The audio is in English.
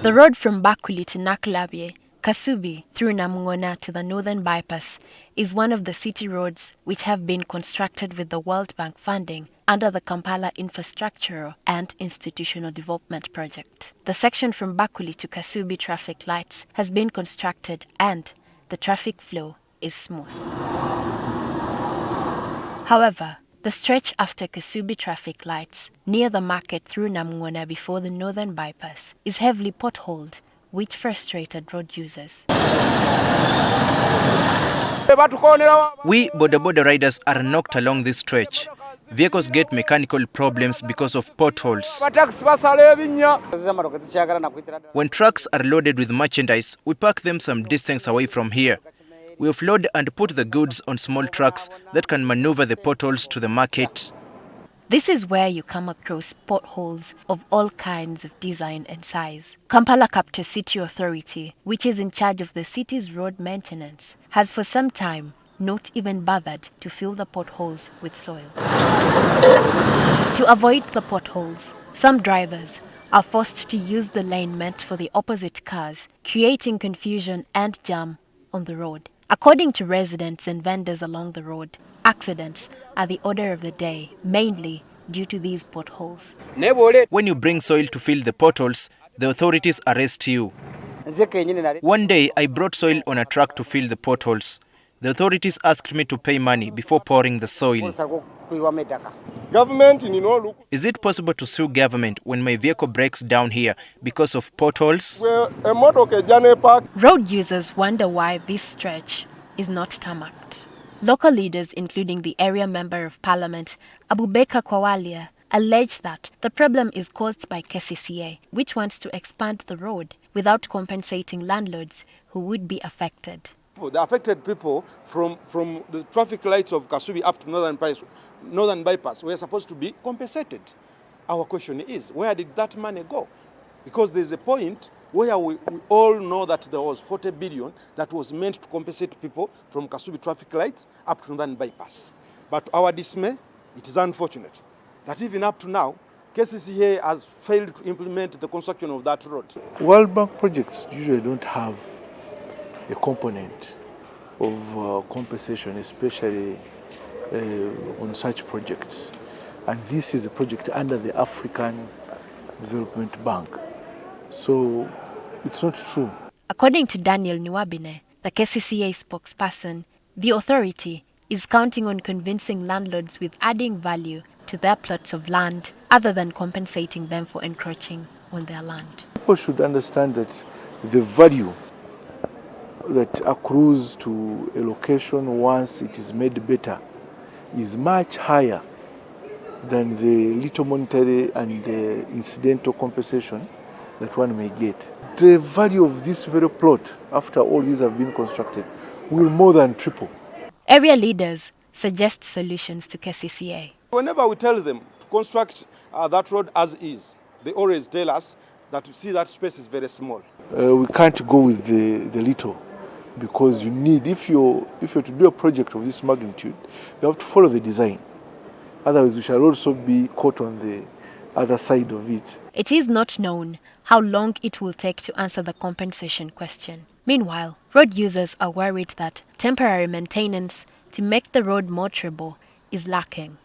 The road from Bakuli to Nakulabye, Kasubi through Namungoona to the Northern Bypass is one of the city roads which have been constructed with the World Bank funding under the Kampala Infrastructural and Institutional Development Project. The section from Bakuli to Kasubi traffic lights has been constructed and the traffic flow is smooth. However, the stretch after Kasubi traffic lights near the market through Namungoona before the Northern Bypass is heavily potholed, which frustrated road users. We boda riders are knocked along this stretch. Vehicles get mechanical problems because of potholes. When trucks are loaded with merchandise, we park them some distance away from here. We offload and put the goods on small trucks that can maneuver the potholes to the market. This is where you come across potholes of all kinds of design and size. Kampala Capital City Authority, which is in charge of the city's road maintenance, has for some time not even bothered to fill the potholes with soil. To avoid the potholes, some drivers are forced to use the lane meant for the opposite cars, creating confusion and jam on the road. According to residents and vendors along the road, accidents are the order of the day, mainly due to these potholes. When you bring soil to fill the potholes, the authorities arrest you. One day, I brought soil on a truck to fill the potholes. The authorities asked me to pay money before pouring the soil. Is it possible to sue government when my vehicle breaks down here because of potholes? Road users wonder why this stretch is not tarmacked. Local leaders, including the area member of parliament, Abubakar Kwawalia, allege that the problem is caused by KCCA, which wants to expand the road without compensating landlords who would be affected. The affected people from the traffic lights of Kasubi up to Northern Bypass were supposed to be compensated. Our question is, where did that money go? Because there's a point where we all know that there was 40 billion that was meant to compensate people from Kasubi traffic lights up to Northern Bypass. But to our dismay, it is unfortunate that even up to now, KCCA has failed to implement the construction of that road. World Bank projects usually don't have a component of compensation, especially on such projects. And this is a project under the African Development Bank. So it's not true. According to Daniel Nwabine, the KCCA spokesperson, the authority is counting on convincing landlords with adding value to their plots of land other than compensating them for encroaching on their land. People should understand that the value that accrues to a location once it is made better is much higher than the little monetary and incidental compensation that one may get. The value of this very plot, after all these have been constructed, will more than triple. Area leaders suggest solutions to KCCA. Whenever we tell them to construct that road as is, they always tell us that you see that space is very small. We can't go with the little, because you need, if you're to do a project of this magnitude, you have to follow the design. Otherwise, we shall also be caught on the other side of it. It is not known how long it will take to answer the compensation question. Meanwhile, road users are worried that temporary maintenance to make the road motorable is lacking.